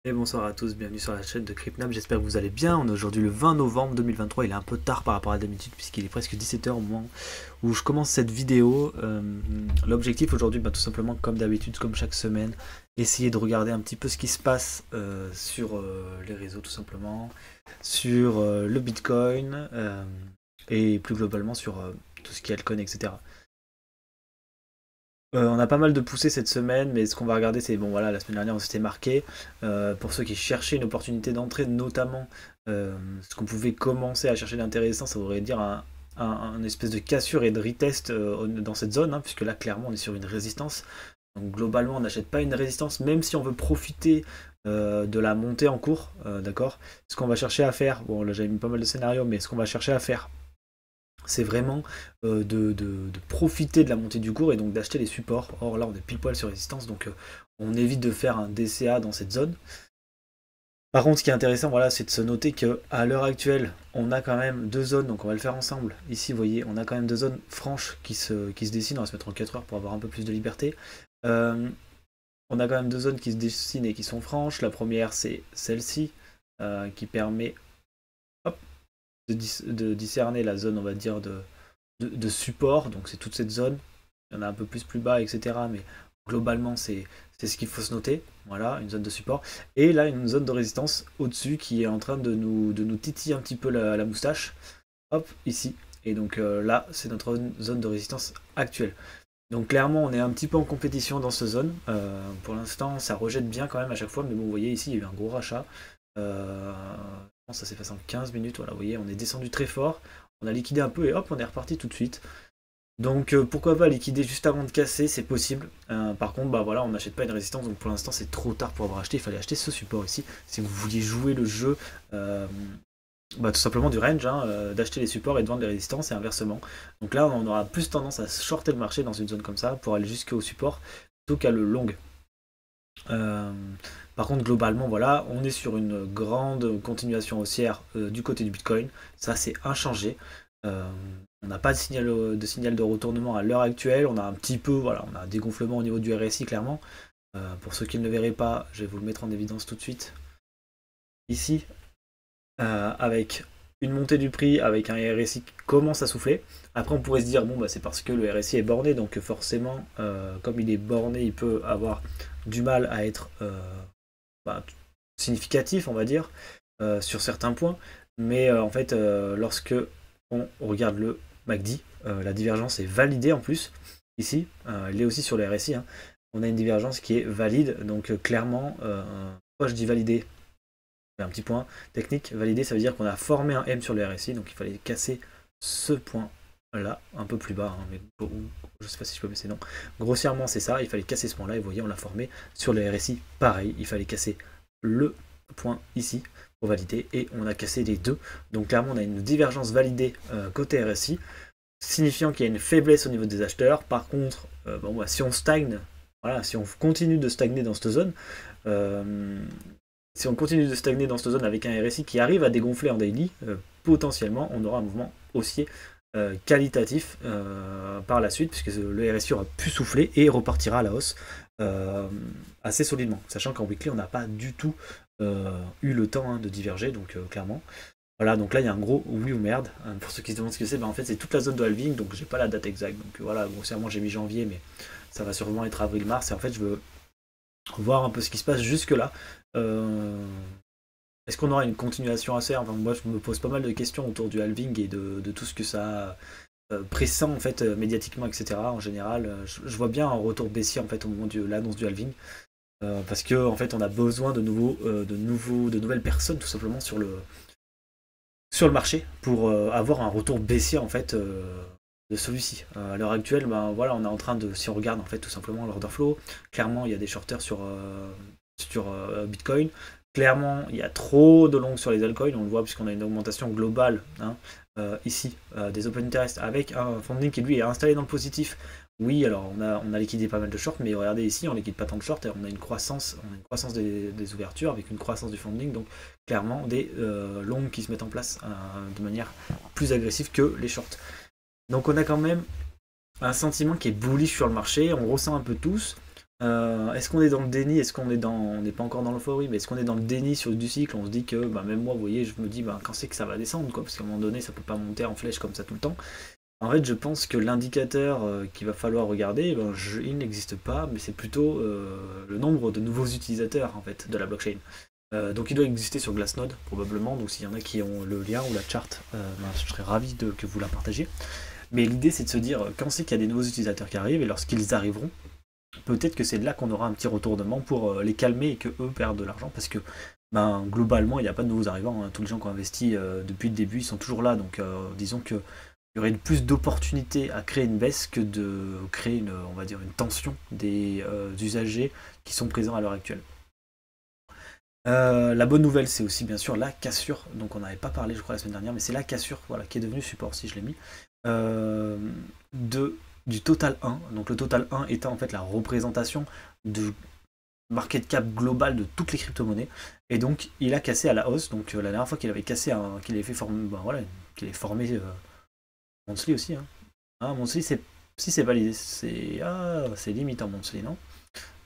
Et bonsoir à tous, bienvenue sur la chaîne de CryptNam, j'espère que vous allez bien. On est aujourd'hui le 20 novembre 2023, il est un peu tard par rapport à d'habitude puisqu'il est presque 17 h au moment où je commence cette vidéo. L'objectif aujourd'hui, tout simplement comme d'habitude, comme chaque semaine, essayer de regarder un petit peu ce qui se passe sur les réseaux tout simplement, sur le Bitcoin et plus globalement sur tout ce qui est altcoin, etc. On a pas mal de poussées cette semaine, mais ce qu'on va regarder, c'est bon, voilà, la semaine dernière on s'était marqué. Pour ceux qui cherchaient une opportunité d'entrée, notamment ce qu'on pouvait commencer à chercher d'intéressant, ça voudrait dire un espèce de cassure et de retest dans cette zone, hein, puisque là clairement on est sur une résistance. Donc globalement on n'achète pas une résistance, même si on veut profiter de la montée en cours, d'accord. Ce qu'on va chercher à faire, bon là j'avais mis pas mal de scénarios, mais ce qu'on va chercher à faire, c'est vraiment de profiter de la montée du cours et donc d'acheter les supports. Or là on est pile poil sur résistance, donc on évite de faire un DCA dans cette zone. Par contre ce qui est intéressant, voilà, c'est de se noter qu'à l'heure actuelle on a quand même deux zones, donc on va le faire ensemble. Ici vous voyez on a quand même deux zones franches qui se dessinent, on va se mettre en 4 heures pour avoir un peu plus de liberté. Euh, on a quand même deux zones qui se dessinent et qui sont franches. La première c'est celle-ci qui permet hop, de discerner la zone, on va dire, de support, donc c'est toute cette zone. Il y en a un peu plus bas, etc. Mais globalement, c'est ce qu'il faut se noter. Voilà, une zone de support. Et là, une zone de résistance au-dessus qui est en train de nous titiller un petit peu la moustache. Hop, ici. Et donc là, c'est notre zone de résistance actuelle. Donc clairement, on est un petit peu en compétition dans cette zone. Pour l'instant, ça rejette bien quand même à chaque fois. Mais bon, vous voyez, ici, il y a eu un gros rachat. Ça s'est fait en 15 minutes. Voilà, vous voyez, on est descendu très fort. On a liquidé un peu et hop, on est reparti tout de suite. Donc pourquoi pas liquider juste avant de casser, c'est possible. Par contre, bah voilà, on n'achète pas une résistance, donc pour l'instant c'est trop tard pour avoir acheté. Il fallait acheter ce support ici. Si vous vouliez jouer le jeu, tout simplement du range, hein, d'acheter les supports et de vendre les résistances et inversement. Donc là, on aura plus tendance à shorter le marché dans une zone comme ça pour aller jusqu'au support plutôt qu'à le long. Euh, Par contre, globalement, voilà, on est sur une grande continuation haussière du côté du Bitcoin. Ça, c'est inchangé. Euh, on n'a pas de signal de retournement à l'heure actuelle. On a un petit peu, voilà, on a un dégonflement au niveau du RSI, clairement. Pour ceux qui ne le verraient pas, je vais vous le mettre en évidence tout de suite. Ici, avec une montée du prix, avec un RSI qui commence à souffler. Après, on pourrait se dire, bon, bah, c'est parce que le RSI est borné, donc forcément, comme il est borné, il peut avoir du mal à être bah, significatif, on va dire, sur certains points. Mais en fait, lorsque on regarde le MACD, la divergence est validée en plus. Ici, elle est aussi sur le RSI. Hein. On a une divergence qui est valide. Donc clairement, pourquoi je dis validé? Un petit point technique, validé, ça veut dire qu'on a formé un M sur le RSI. Donc il fallait casser ce point là, un peu plus bas, hein, mais je sais pas si je peux baisser, non. Grossièrement, c'est ça, il fallait casser ce point-là, et vous voyez, on l'a formé sur le RSI, pareil, il fallait casser le point ici pour valider, et on a cassé les deux. Donc clairement, on a une divergence validée côté RSI, signifiant qu'il y a une faiblesse au niveau des acheteurs. Par contre, si on stagne, voilà, si on continue de stagner dans cette zone, euh, si on continue de stagner dans cette zone avec un RSI qui arrive à dégonfler en daily, potentiellement, on aura un mouvement haussier qualitatif par la suite, puisque le RSI aura pu souffler et repartira à la hausse assez solidement. Sachant qu'en weekly, on n'a pas du tout eu le temps de diverger, donc clairement. Voilà, donc là il y a un gros oui ou merde. Pour ceux qui se demandent ce que c'est, en fait c'est toute la zone de halving, donc j'ai pas la date exacte. Donc voilà, grossièrement j'ai mis janvier, mais ça va sûrement être avril-mars. Et en fait je veux voir un peu ce qui se passe jusque-là. Euh, Est-ce qu'on aura une continuation à faire? Enfin, moi, je me pose pas mal de questions autour du halving et de tout ce que ça pressent en fait médiatiquement, etc. En général, je vois bien un retour baissier en fait au moment de l'annonce du halving, parce que en fait, on a besoin de nouvelles personnes tout simplement sur le marché pour avoir un retour baissier en fait de celui-ci. À l'heure actuelle, voilà, on est en train de, si on regarde en fait tout simplement l'order flow, clairement il y a des shorters sur Bitcoin. Clairement, il y a trop de longs sur les altcoins, on le voit puisqu'on a une augmentation globale hein, ici des open interest avec un funding qui lui est installé dans le positif. Oui, alors on a liquidé pas mal de shorts, mais regardez ici, on liquide pas tant de shorts et on a une croissance des ouvertures avec une croissance du funding, donc clairement des longs qui se mettent en place de manière plus agressive que les shorts. Donc on a quand même un sentiment qui est bullish sur le marché, on ressent un peu tous. Est-ce qu'on est dans le déni? Est-ce qu'on est dans... On n'est pas encore dans l'euphorie, mais est-ce qu'on est dans le déni sur du cycle? On se dit que, bah, même moi, vous voyez, je me dis, bah, quand c'est que ça va descendre, quoi, parce qu'à un moment donné, ça peut pas monter en flèche comme ça tout le temps. En fait, je pense que l'indicateur qu'il va falloir regarder, ben, il n'existe pas, mais c'est plutôt le nombre de nouveaux utilisateurs, en fait, de la blockchain. Donc il doit exister sur Glassnode, probablement, donc s'il y en a qui ont le lien ou la charte, ben, je serais ravi que vous la partagiez. Mais l'idée, c'est de se dire, quand c'est qu'il y a des nouveaux utilisateurs qui arrivent, et lorsqu'ils arriveront, peut-être que c'est là qu'on aura un petit retournement pour les calmer et que eux perdent de l'argent, parce que ben, globalement, il n'y a pas de nouveaux arrivants, hein. Tous les gens qui ont investi depuis le début, ils sont toujours là, donc disons que il y aurait plus d'opportunités à créer une baisse que de créer une, on va dire, une tension des usagers qui sont présents à l'heure actuelle. La bonne nouvelle, c'est aussi bien sûr la cassure. Donc on n'avait pas parlé, je crois, la semaine dernière, mais c'est la cassure, voilà, qui est devenue support, si je l'ai mis, euh, du Total 1. Donc le Total 1 étant en fait la représentation du market cap global de toutes les crypto-monnaies. Et donc il a cassé à la hausse. Donc la dernière fois qu'il avait cassé, qu'il avait fait former, ben, voilà, qu'il avait formé Monthly aussi. Hein. Ah, Monthly, si c'est validé, c'est limite en Monthly, non?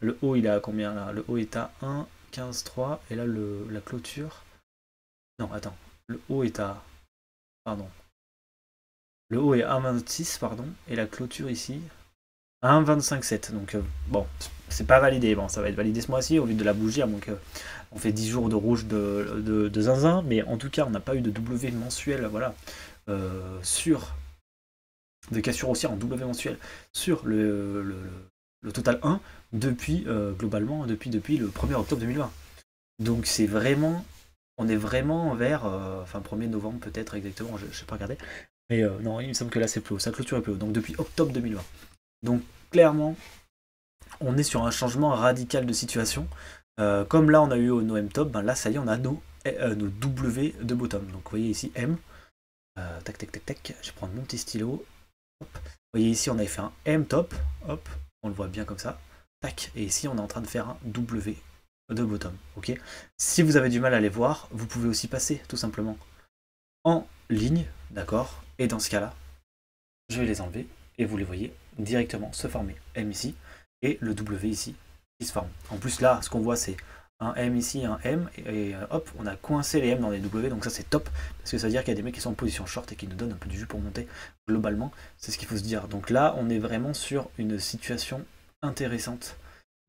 Le haut, il est à combien là? Le haut est à 1,15,3 et là, la clôture. Non, attends. Le haut est à. Pardon. Le haut est à 1,26, pardon. Et la clôture ici, à 1,25,7. Donc, bon, c'est pas validé. Bon, ça va être validé ce mois-ci au lieu de la bougie, à moins on fait 10 jours de rouge de zinzin. Mais en tout cas, on n'a pas eu de W mensuel, voilà, sur. De cassure haussière en W mensuel sur le Total 1 depuis, globalement, depuis le 1er octobre 2020. Donc c'est vraiment, on est vraiment vers, enfin 1er novembre peut-être exactement, je ne sais pas regarder, mais non, il me semble que là c'est plus haut, sa clôture est plus haut, donc depuis octobre 2020. Donc clairement, on est sur un changement radical de situation. Comme là on a eu nos M top, ben là ça y est, on a nos W de bottom. Donc vous voyez ici M, tac tac tac tac, je vais prendre mon petit stylo. Hop. Vous voyez ici on avait fait un M top, hop, on le voit bien comme ça, tac, et ici on est en train de faire un W de bottom, ok. Si vous avez du mal à les voir, vous pouvez aussi passer tout simplement en ligne, d'accord, et dans ce cas-là, je vais les enlever et vous les voyez directement se former, M ici, et le W ici qui se forme. En plus là, ce qu'on voit c'est un M ici, un M, et hop, on a coincé les M dans les W, donc ça c'est top, parce que ça veut dire qu'il y a des mecs qui sont en position short et qui nous donnent un peu du jus pour monter globalement, c'est ce qu'il faut se dire. Donc là, on est vraiment sur une situation intéressante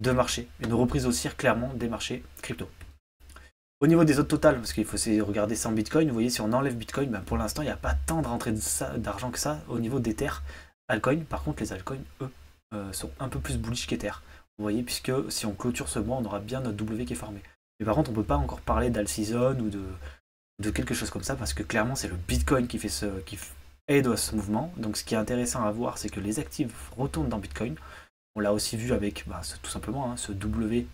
de marché, une reprise haussière clairement des marchés crypto. Au niveau des autres totales, parce qu'il faut regarder sans Bitcoin, vous voyez, si on enlève Bitcoin, ben pour l'instant, il n'y a pas tant de rentrée d'argent que ça au niveau d'Ether, altcoin. Par contre, les altcoins, eux, sont un peu plus bullish qu'Ether. Vous voyez, puisque si on clôture ce mois, on aura bien notre W qui est formé. Mais par contre, on ne peut pas encore parler d'all-season ou de quelque chose comme ça, parce que clairement, c'est le Bitcoin qui aide à ce mouvement. Donc ce qui est intéressant à voir, c'est que les actifs retournent dans Bitcoin. On l'a aussi vu avec tout simplement ce W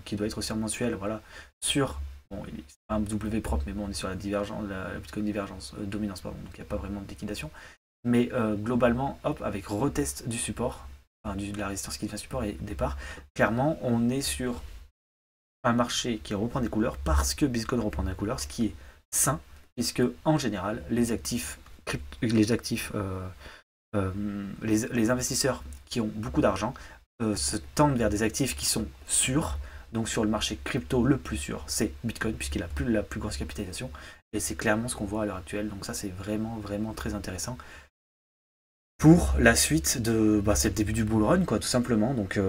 qui doit être aussi en mensuel, voilà, sur, bon, il est un W propre, mais bon, on est sur la divergence, la Bitcoin divergence, dominance, pardon, donc il n'y a pas vraiment de liquidation. Mais globalement, hop, avec retest du support, enfin, de la résistance qui devient support et départ, clairement, on est sur un marché qui reprend des couleurs parce que Bitcoin reprend des couleurs, ce qui est sain, puisque en général, les investisseurs qui ont beaucoup d'argent se tendent vers des actifs qui sont sûrs. Donc sur le marché crypto, le plus sûr, c'est Bitcoin, puisqu'il a la plus grosse capitalisation. Et c'est clairement ce qu'on voit à l'heure actuelle. Donc ça, c'est vraiment, vraiment très intéressant pour la suite de... c'est le début du bull run, quoi, tout simplement. Donc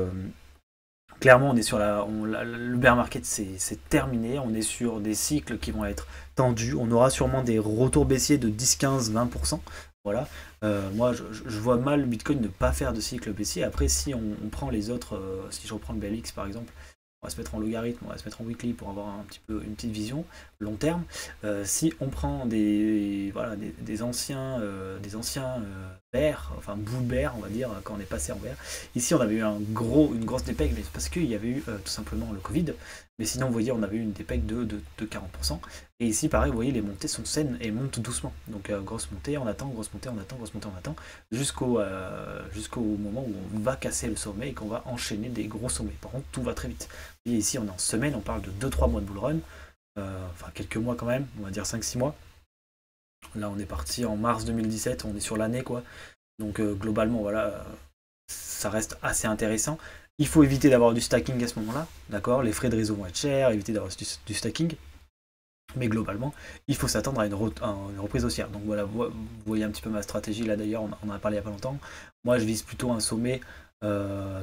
clairement, on est sur le bear market, c'est terminé. On est sur des cycles qui vont être tendus. On aura sûrement des retours baissiers de 10, 15, 20%. Voilà. Moi, je vois mal le Bitcoin ne pas faire de cycle baissier. Après, si on prend les autres, si je reprends le BLX par exemple, on va se mettre en logarithme, on va se mettre en weekly pour avoir un petit peu une petite vision long terme. Si on prend des anciens bears, enfin bull bear, on va dire, quand on est passé en bear. Ici, on avait eu une grosse dépeg, mais parce qu'il y avait eu tout simplement le Covid. Mais sinon, vous voyez, on avait eu une dépeg de 40%. Et ici, pareil, vous voyez, les montées sont saines et montent doucement. Donc, grosse montée, on attend, grosse montée, on attend, grosse montée, on attend, jusqu'au moment où on va casser le sommet et qu'on va enchaîner des gros sommets. Par contre, tout va très vite. Et ici, on est en semaine, on parle de 2-3 mois de bull run. Enfin, quelques mois quand même, on va dire 5-6 mois. Là, on est parti en mars 2017, on est sur l'année, quoi. Donc, globalement, voilà, ça reste assez intéressant. Il faut éviter d'avoir du stacking à ce moment-là, d'accord? Les frais de réseau vont être chers, éviter d'avoir du stacking. Mais globalement, il faut s'attendre à une reprise haussière. Donc voilà, vous voyez un petit peu ma stratégie là d'ailleurs, on en a parlé il n'y a pas longtemps. Moi je vise plutôt un sommet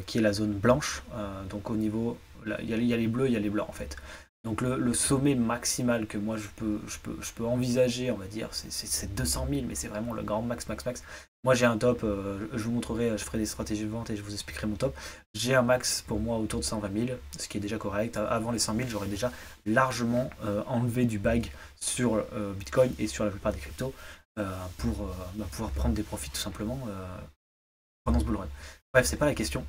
qui est la zone blanche. Donc au niveau, il y a les bleus, il y a les blancs en fait. Donc le sommet maximal que moi je peux envisager, on va dire, c'est 200 000, mais c'est vraiment le grand max, max, max. Moi j'ai un top, je vous montrerai, je ferai des stratégies de vente et je vous expliquerai mon top. J'ai un max pour moi autour de 120 000, ce qui est déjà correct. Avant les 100 000, j'aurais déjà largement enlevé du bag sur Bitcoin et sur la plupart des cryptos pour pouvoir prendre des profits tout simplement pendant ce bull run. Bref, c'est pas la question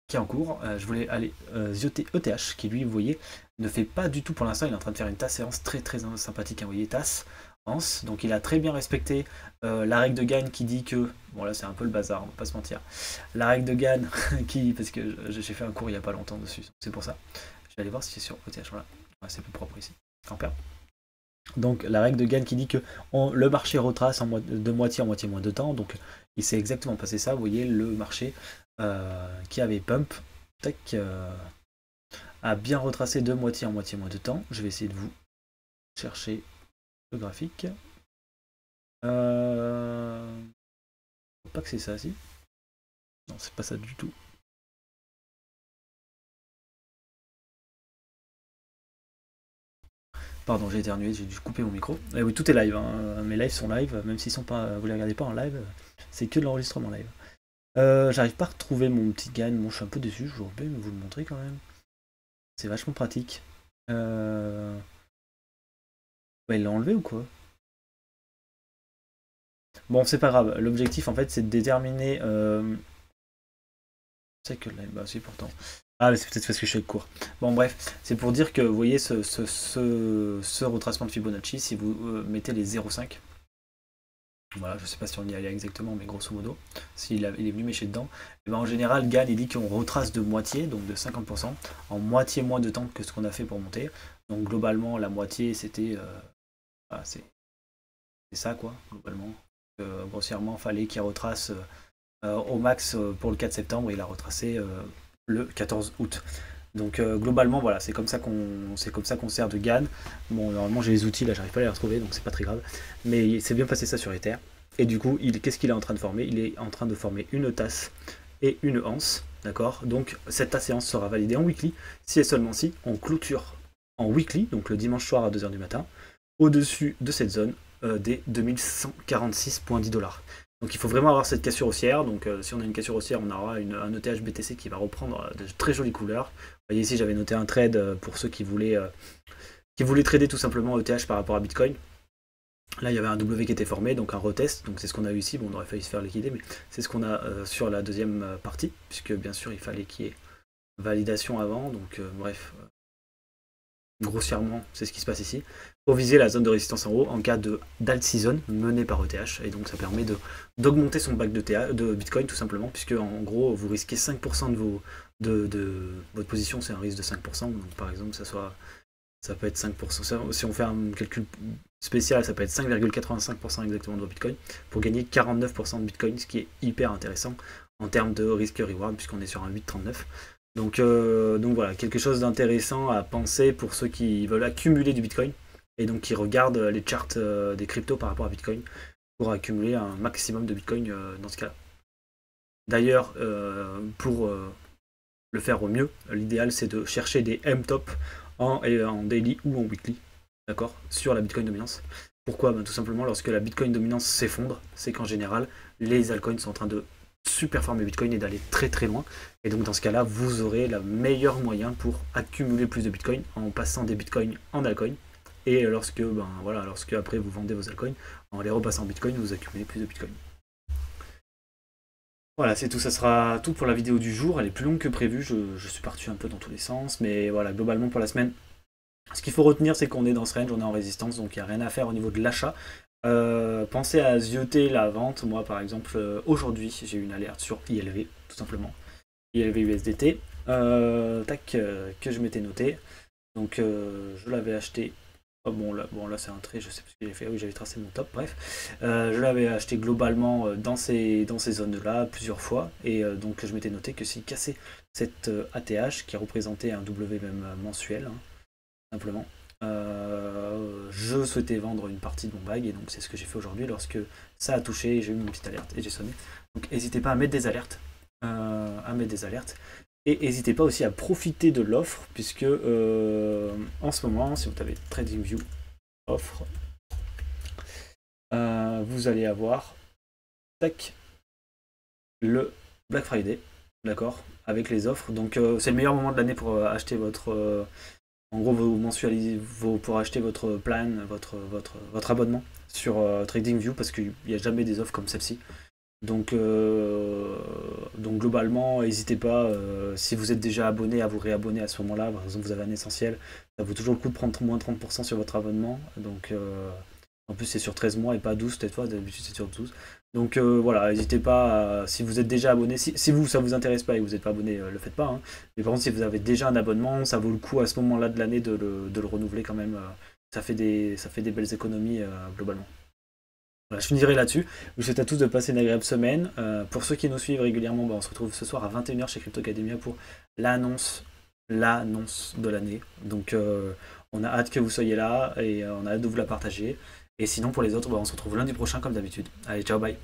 qui est en cours. Je voulais aller zioter ETH qui lui, vous voyez, ne fait pas du tout pour l'instant. Il est en train de faire une tasse séance très très sympathique. Vous voyez, tasse. Donc il a très bien respecté la règle de Gann qui dit que, bon là c'est un peu le bazar, on va pas se mentir, la règle de Gann qui, parce que j'ai fait un cours il y a pas longtemps dessus, c'est pour ça, je vais aller voir si c'est sur ETH, voilà, ouais, c'est plus propre ici, Ampère. Donc la règle de Gann qui dit que le marché retrace de moitié en moitié moins de temps, donc il s'est exactement passé ça, vous voyez le marché qui avait pump, tac, a bien retracé de moitié en moitié moins de temps, je vais essayer de vous chercher le graphique. Pas que c'est ça, si. Non, c'est pas ça du tout. Pardon, j'ai éternué, j'ai dû couper mon micro. Eh oui, tout est live, hein. Mes lives sont live, même s'ils sont pas, vous les regardez pas en live, c'est que de l'enregistrement live. J'arrive pas à retrouver mon petit gain, bon, je suis un peu déçu, je vous le montrer quand même. C'est vachement pratique. Bah, il l'a enlevé ou quoi? Bon, c'est pas grave, l'objectif en fait c'est de déterminer. C'est que live, bah si pourtant. Ah, mais c'est peut-être parce que je suis avec court. Bon, bref, c'est pour dire que vous voyez ce retracement de Fibonacci, si vous mettez les 0,5, voilà, je sais pas si on y allait exactement, mais grosso modo, s'il il est venu mécher dedans, et ben en général, Gann il dit qu'on retrace de moitié, donc de 50%, en moitié moins de temps que ce qu'on a fait pour monter. Donc globalement, la moitié, c'était. Voilà, c'est ça, quoi, globalement. Grossièrement, il fallait qu'il retrace au max pour le 4 septembre, et il a retracé le 14 août. Donc globalement, voilà, c'est comme ça qu'on sert de Gann. Bon, normalement j'ai les outils, là j'arrive pas à les retrouver, donc c'est pas très grave. Mais c'est bien passé ça sur Ether. Et du coup, qu'est-ce qu'il est en train de former? Il est en train de former une tasse et une anse, d'accord? Donc cette tasse et anse sera validée en weekly, si et seulement si on clôture en weekly, donc le dimanche soir à 2 h du matin, au-dessus de cette zone des 2146,10 $. Donc il faut vraiment avoir cette cassure haussière. Donc si on a une cassure haussière, on aura un ETH BTC qui va reprendre de très jolies couleurs. Vous voyez ici, j'avais noté un trade pour ceux qui voulaient trader tout simplement ETH par rapport à Bitcoin. Là, il y avait un W qui était formé, donc un retest. Donc c'est ce qu'on a eu ici. Bon, on aurait failli se faire liquider, mais c'est ce qu'on a sur la deuxième partie, puisque bien sûr, il fallait qu'il y ait validation avant. Donc bref, grossièrement, c'est ce qui se passe ici. Pour viser la zone de résistance en haut en cas d'alt season menée par ETH. Et donc ça permet d'augmenter son back de Bitcoin tout simplement, puisque en gros vous risquez 5% de votre position, c'est un risque de 5%. Donc par exemple ça peut être 5%. Si on fait un calcul spécial, ça peut être 5,85% exactement de vos Bitcoin pour gagner 49% de Bitcoin, ce qui est hyper intéressant en termes de risque-reward, puisqu'on est sur un 8,39. Donc voilà, quelque chose d'intéressant à penser pour ceux qui veulent accumuler du Bitcoin et donc qui regardent les charts des cryptos par rapport à Bitcoin pour accumuler un maximum de Bitcoin dans ce cas-là. D'ailleurs, pour le faire au mieux, l'idéal c'est de chercher des M-top en daily ou en weekly, d'accord, sur la Bitcoin dominance. Pourquoi? Tout simplement lorsque la Bitcoin dominance s'effondre, c'est qu'en général, les altcoins sont en train de superformer Bitcoin et d'aller très très loin. Et donc dans ce cas-là, vous aurez le meilleur moyen pour accumuler plus de Bitcoin en passant des Bitcoins en altcoin. Et lorsque après vous vendez vos altcoins, en les repassant en Bitcoin, vous accumulez plus de Bitcoin. Voilà, c'est tout, ça sera tout pour la vidéo du jour. Elle est plus longue que prévu, je suis parti un peu dans tous les sens, mais voilà, globalement pour la semaine, ce qu'il faut retenir, c'est qu'on est dans ce range, on est en résistance, donc il n'y a rien à faire au niveau de l'achat. Pensez à zioter la vente. Moi, par exemple, aujourd'hui, j'ai eu une alerte sur ILV, tout simplement. ILV USDT, que je m'étais noté. Donc, je l'avais acheté Oh, bon, là c'est un trait, je sais plus ce que j'ai fait. Ah oui, j'avais tracé mon top, bref. Je l'avais acheté globalement dans ces zones-là plusieurs fois. Et donc je m'étais noté que s'il cassait cette ATH qui représentait un WM mensuel, hein, simplement, je souhaitais vendre une partie de mon bag. Et donc c'est ce que j'ai fait aujourd'hui lorsque ça a touché. J'ai eu une petite alerte et j'ai sonné. Donc n'hésitez pas à mettre des alertes. Et n'hésitez pas aussi à profiter de l'offre, puisque en ce moment, si vous avez TradingView offre, vous allez avoir tac, le Black Friday, d'accord, avec les offres. Donc c'est le meilleur moment de l'année pour acheter votre, en gros, pour acheter votre plan, votre abonnement sur TradingView, parce qu'il n'y a jamais des offres comme celle-ci. Donc globalement, n'hésitez pas, si vous êtes déjà abonné, à vous réabonner à ce moment-là. Par exemple, vous avez un essentiel, ça vaut toujours le coup de prendre moins 30% sur votre abonnement. Donc en plus, c'est sur 13 mois et pas 12 cette fois, d'habitude c'est sur 12. Donc voilà, n'hésitez pas, si vous êtes déjà abonné, si vous, ça vous intéresse pas et que vous n'êtes pas abonné, le faites pas, hein. Mais par contre, si vous avez déjà un abonnement, ça vaut le coup à ce moment-là de l'année de le renouveler quand même. Ça fait des belles économies globalement. Voilà, je finirai là-dessus. Je vous souhaite à tous de passer une agréable semaine. Pour ceux qui nous suivent régulièrement, on se retrouve ce soir à 21h chez Crypto Academia pour l'annonce l'annonce de l'année. Donc on a hâte que vous soyez là et on a hâte de vous la partager. Et sinon pour les autres, on se retrouve lundi prochain comme d'habitude. Allez, ciao, bye.